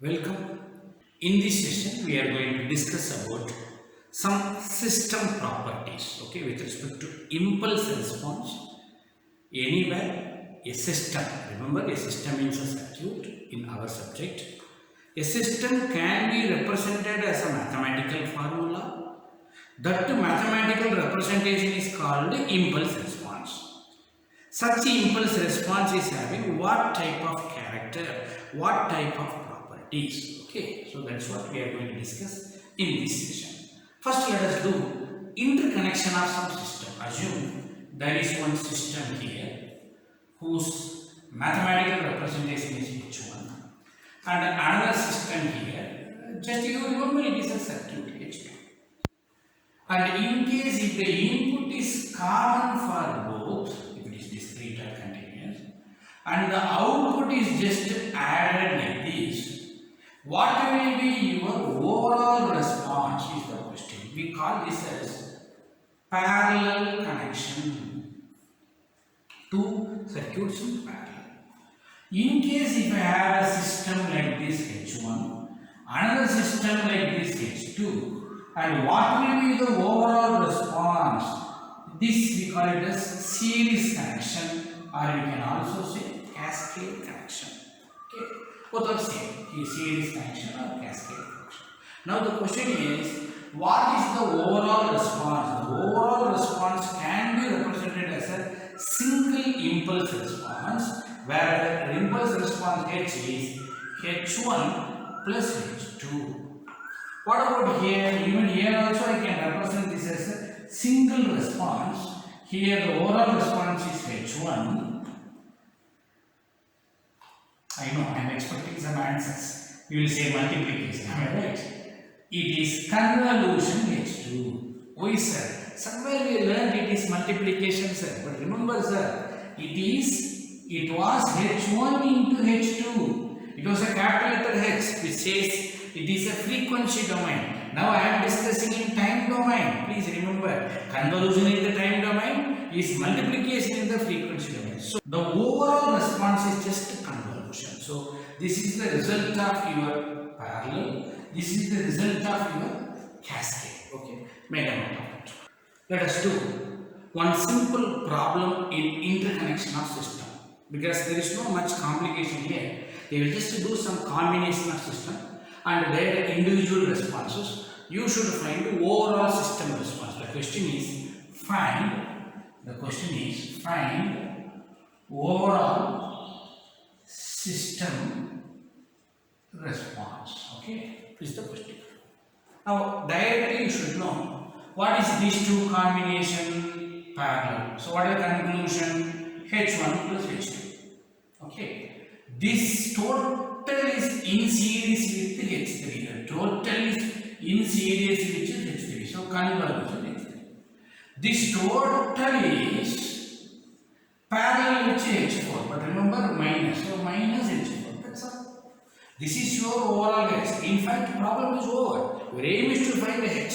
Welcome. In this session, we are going to discuss about some system properties, okay, with respect to impulse response. Anywhere, a system, remember a system means a circuit in our subject. A system can be represented as a mathematical formula. That mathematical representation is called impulse response. Such impulse response is having what type of character, what type of properties. Okay, so that's what we are going to discuss in this session. First, let us do interconnection of some system. Assume there is one system here whose mathematical representation is H1 and another system here. Just you remember it is a circuit H2. And in case if the input is common for both, if it is discrete or continuous, and the output is just added like this, what will be your overall response is the question. We call this as parallel connection. Two circuits in parallel. In case if I have a system like this H1, another system like this H2, and what will be the overall response? This we call it as series connection, or you can also say cascade connection. Okay, both are same. Series connection or cascade connection. Now the question is, what is the overall response? The overall response can be represented as a single impulse response, where the impulse response H is H1 plus H2. What about here? Even here also I can represent this as a single response. Here the overall response is H1. I know I am expecting some answers. You will say multiplication, am I right? It is convolution H2. Why sir? Somewhere we learned it is multiplication sir. But remember sir, it was H1 into H2. It was a capital letter H which says it is a frequency domain. Now I am discussing in time domain. Please remember, convolution in the time domain is multiplication in the frequency domain. So the overall response is just convolution. So this is the result of your parallel. This is the result of your cascade. Okay, make a note of it. Let us do one simple problem in interconnection of system, because there is no much complication here. They will just do some combination of system and their individual responses. You should find the overall system response. The question is find overall system response. Okay, this is the question. Now directly you should know what is these two combination parallel. So what is the conclusion? H1 plus H2. Okay. This total is in series with H3. The total is in series with H3. So convolution H3. This total is parallel with H4. But remember minus. So minus H4. That's all. This is your overall H. In fact, problem is over. Your aim is to find the H.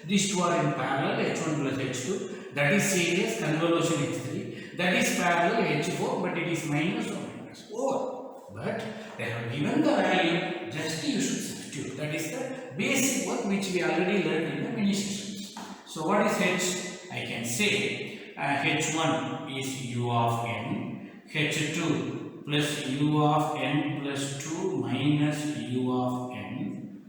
These two are in parallel, H1 plus H2. That is series, convolution H3. That is parallel H4, but it is minus or minus. Over. But they have given the value, just you should substitute. That is the basic work which we already learned in the many sessions. So what is H? I can say H1 is U of n, H2 plus U of n plus 2 minus U of n,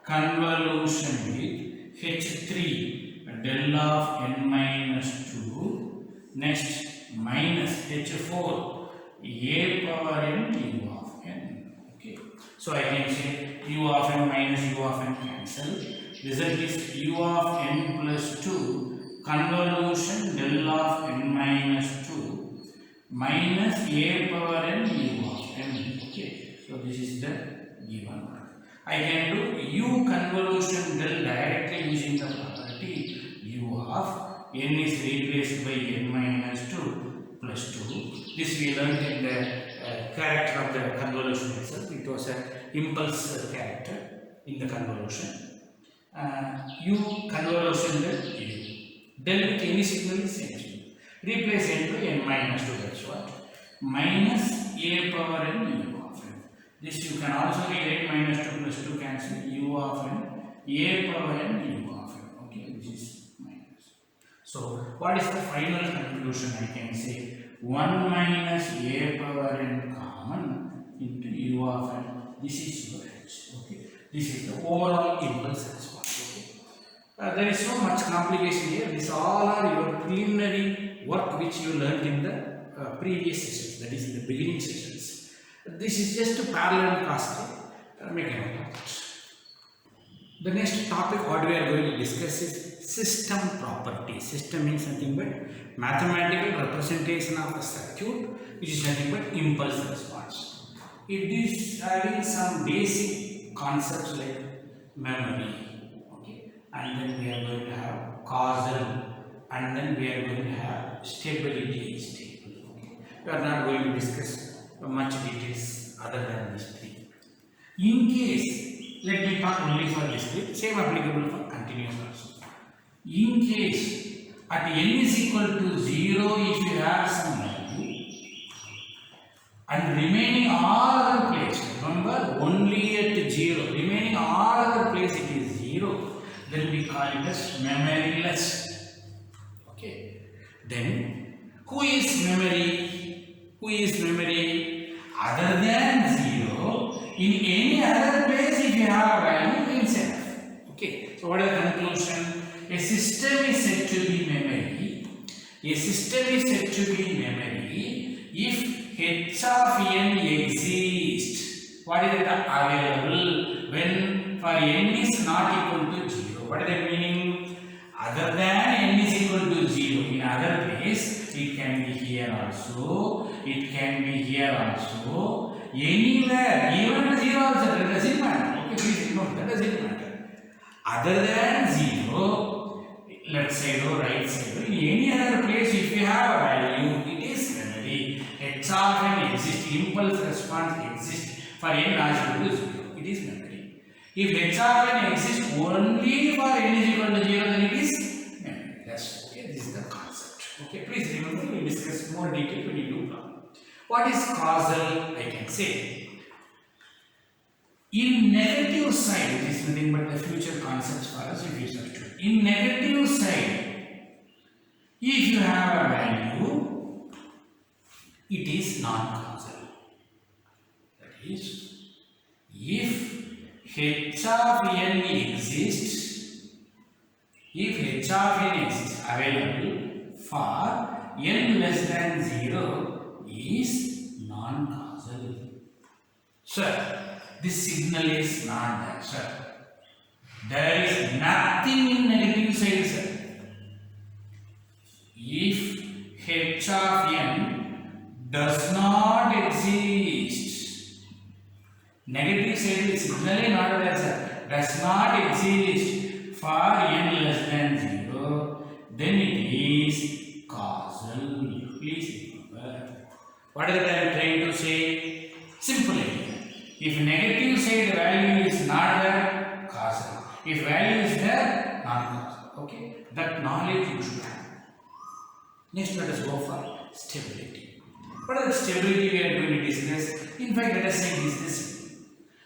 convolution with H3 del of n minus 2, next minus H4 a power n u of n. Okay, so I can say u of n minus u of n cancel. Result is u of n plus 2 convolution del of n minus 2 minus a power n u of n. Okay, so this is the given one. I can do u convolution del directly using the property u of n is replaced by n minus 2 plus 2. This we learned in the character of the convolution itself. It was an impulse character in the convolution. U convolution del u. Del with any signal is same signal. Replace n by n minus 2, that's what. Minus a power n u of n. This you can also rewrite minus 2 plus 2 cancel u of n, a power n u of n. Okay, this is minus. So, what is the final conclusion? I can say 1 minus a power n common into u of n. This is your h. Okay, this is the overall impulse response. Okay, there is so much complication here. These all are your preliminary work which you learned in the previous sessions, that is in the beginning sessions. This is just a parallel casting. Make a note of it. The next topic what we are going to discuss is system property. System means nothing but mathematical representation of a circuit, which is nothing but impulse response. It is having some basic concepts like memory, okay, and then we are going to have causal, and then we are going to have stability stable. Okay, we are not going to discuss much details other than these three. In case, let me talk only for discrete, same applicable for continuous also. In case at n is equal to 0, if you have some value and remaining all other place, remember only at 0, remaining all other place it is 0, then we call it as memoryless. Okay, then who is memory? Who is memory? Other than 0, in any other place if you have a value, it's enough. Okay, so what is the conclusion? A system is said to be memory. A system is said to be memory if h of n exists. What is it available when for n is not equal to 0? What is the meaning? Other than n is equal to 0, in other place, it can be here also, it can be here also, anywhere, even 0 also, that doesn't matter. Okay, please ignore, that doesn't matter. Other than 0, left side or right side, in any other place, if you have a value, it is memory. H of n exists, impulse response exists for n large equal to 0, it is memory. If h of n exists only for n is equal to 0, then it is memory. That's okay, this is the concept. Okay, please remember, we will discuss more detail when you do problem. What is causal? I can say in negative side, it is nothing but the future concepts for us if you substitute. In negative side, if you have a value, it is non-causal. That is, if h of n exists, if h of n exists available for n less than 0 is non-causal. Sir, this signal is not there, sir. There is nothing in negative side, sir. If h of n does not exist, negative side is signal not there, sir. Does not exist for n less than 0, then it is causal. Please remember. What is that I am trying to say? Simple idea. If negative side value is not there, causal. If value is there, not causal. Okay, that knowledge you should have. Next, let us go for stability. What is the stability we are going to discuss? In fact, let us say this.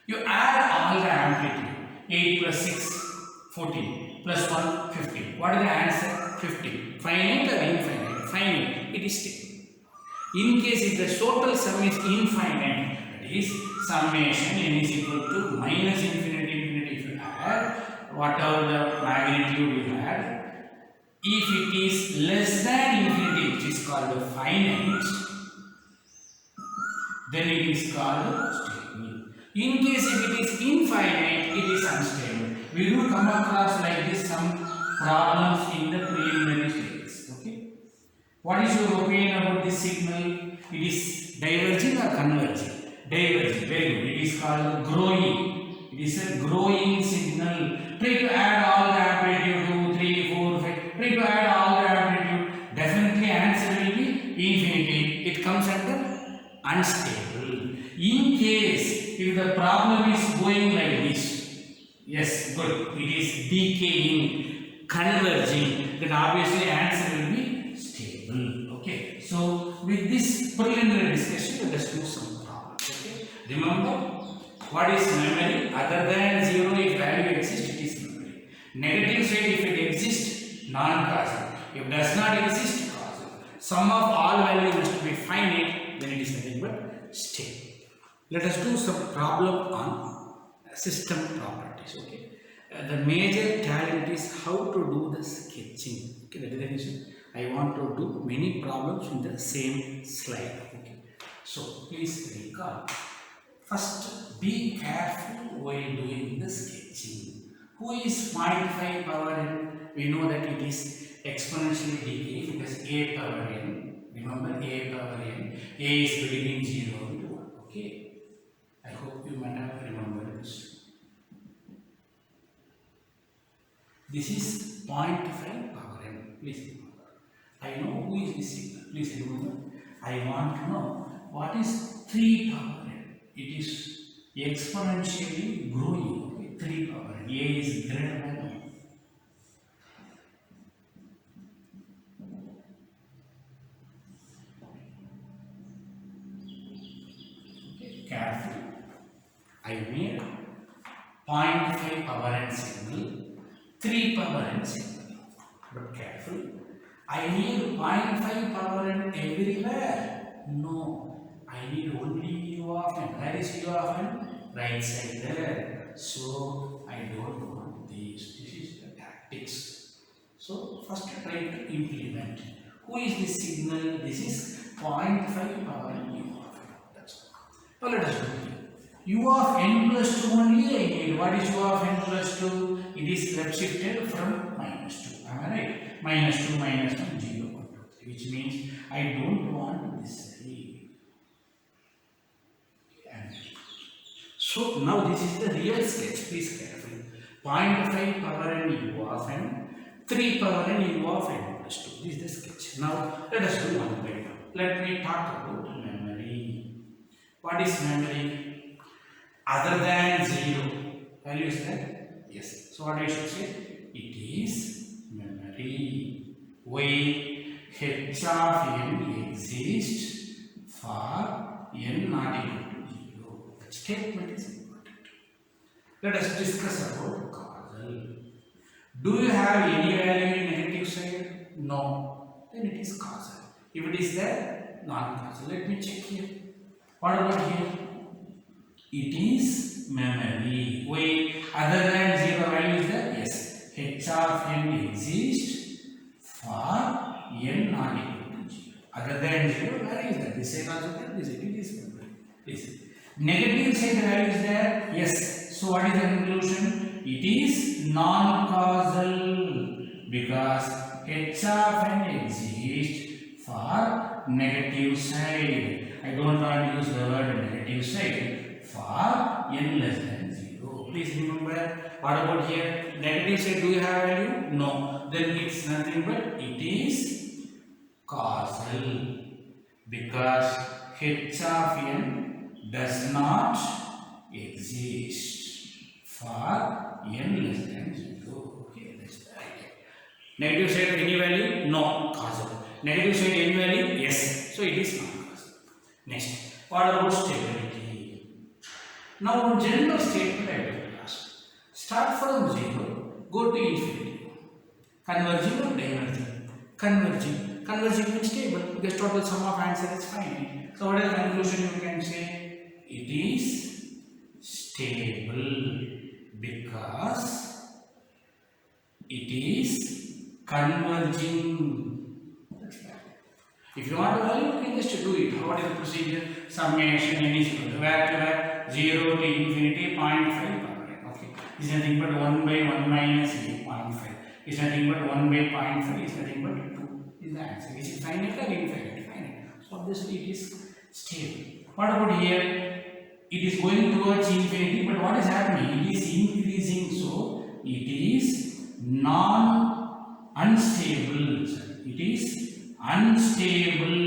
You add all the amplitude. 8 plus 6, 14 plus 1, 15. What is the answer? 15. Finite or infinite? Finite. It is stable. In case if the total sum is infinite, that is summation n is equal to minus infinity if you add whatever the magnitude you had. If it is less than infinity, which is called finite, then it is called stable. In case if it is infinite, it is unstable. We do come across like this some problems in the preliminary stages. Okay. What is your opinion about this signal? It is diverging or converging? Diverging. Very good. It is called growing. It is a growing signal. Try to add all the amplitude 2, 3, 4, 5. Try to add all the amplitude. Definitely answer will be infinity. It comes under unstable. In case if the problem is going like this, yes, good. It is decaying, converging. Then obviously answer will be stable. Okay. So with this preliminary discussion, let us do some problems. Okay. Remember, What is memory? Other than 0, if value exists, it is memory. Negative side, if it exists, non-causal. If does not exist, causal. Sum of all values must be finite, then it is nothing but stable. Let us do some problem on system properties. Okay. The major talent is how to do the sketching. Okay, that is the reason I want to do many problems in the same slide. Okay. So please recall. First, be careful while doing the sketching. Who is 0.5 power n? We know that it is exponentially decaying because a power n. Remember a power n. A is between 0 and 1. Okay. I hope you might have remembered this. This is 0.5 power n. Please remember. I know who is this signal. Please remember. I want to know what is 3 power n. It is exponentially growing. Okay? 3 power n. A is greater than 1. Okay, careful. I made 0.5 power n signal. 3 power n signal. But careful. I need 0.5 power n everywhere. No. I need only u of n. Where is u of n? Right side there. So I don't want this. This is the tactics. So first try to implement. Who is this signal? This is 0.5 power n u of n. That's all. Now let us do it. U of n plus 2 only I need. What is u of n plus 2? It is left shifted from minus 2. Am I right? Minus 2 minus 1 0 1 2 3, which means I don't want this. So now this is the real sketch. Please carefully. 0.5 power n u of n, 3 power n u of n plus 2. This is the sketch. Now let us do one by one. Let me talk about memory. What is memory? Other than 0. Value is there? Yes. So what I should say? It is memory. Why h of n exists for n not equal to 0. The statement is important. Let us discuss about causal. Do you have any value in negative side? No. Then it is causal. If it is there, non-causal. Let me check here. What about here? It is memory. Why? Other than 0 value is there? Yes. H of n exists for n not equal to 0. Other than 0 value is there. This side also there. This side it is memory. This is negative side value is there? Yes. So what is the conclusion? It is non-causal because h of n exists for negative side. I don't want to use the word negative side for n less than 0. Please remember. What about here? Negative side, do you have value? No. Then it's nothing but it is causal because h of n does not exist for n less than 0. Okay, that's the idea. Negative side any value? No. Causal. Negative side any value? Yes. So it is not causal. Next, what about stability? Now, general statement I will ask. Start from 0, go to infinity. Converging or diverging? Converging. Converging means stable because total sum of answer is finite. So, what is the conclusion you can say? It is stable because it is converging. That's right. If you want to value, you can just do it. What is the procedure? Summation n is equal to where to where? 0 to infinity 0.5 power n. Okay. Is nothing but 1 by 1 minus a 0.5. Is nothing but 1 by 0.5 is nothing but 2. Is the answer. Is it finite or infinite? Finite. So obviously it is stable. What about here? It is going towards infinity, but what is happening? It is increasing, so it is unstable. It is unstable.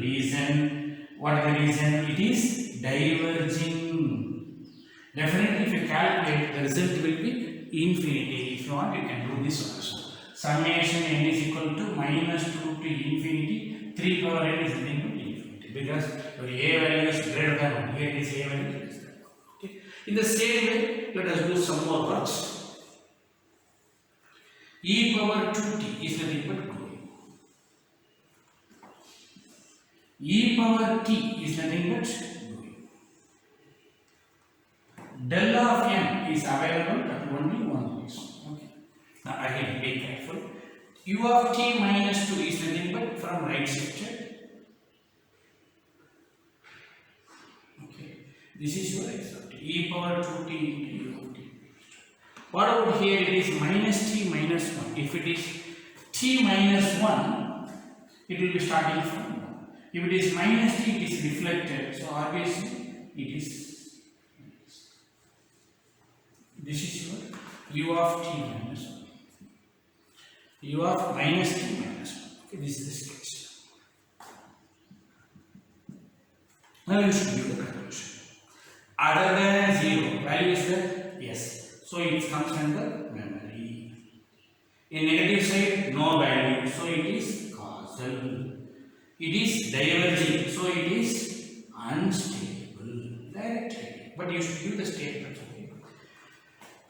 Reason. What is the reason? It is diverging. Definitely, if you calculate, the result will be infinity. If you want, you can do this also. Summation n is equal to minus 2 to infinity. 3 power n is equal to infinity because your a value is greater than 1. Here it is a value is less than 1. Okay. In the same way, let us do some more works. E power 2t is nothing but going. E power t is nothing but going. Del of n is available at only one place. Okay. Now again, be careful. U of t minus 2 is nothing but from right shifted. Okay. This is your example. E power 2t into U of t. What about here? It is minus t minus 1. If it is t minus 1, it will be starting from 1. If it is minus t, it is reflected. So obviously, it is. This is your U of t minus 1. U of minus t minus 1. Okay, this is the sketch. Now you should give the conclusion. Other than 0, value is there? Yes. So it comes under memory. In negative side, no value. So it is causal. It is diverging. So it is unstable. Direct. But you should give the statement. Okay.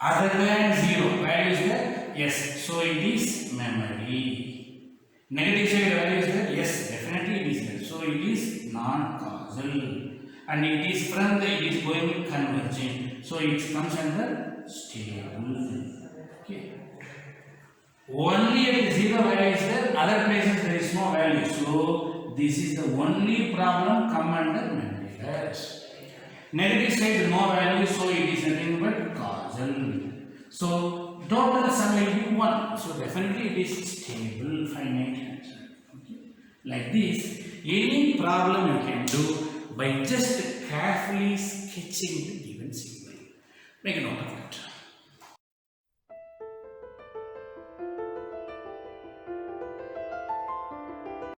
Other than 0, value is there? Yes. So it is memory. Negative side value is there? Yes, definitely it is there. So it is non-causal. And it is from the, it is going converging. So it comes under stable. Okay. Only at 0 value is there, other places there is no value. So this is the only problem come under memory. Yes. Negative side no value, so it is nothing but causal. So total sum will be 1. So definitely it is stable finite answer. Okay. Like this, any problem you can do by just carefully sketching the given symbol. Make a note of that.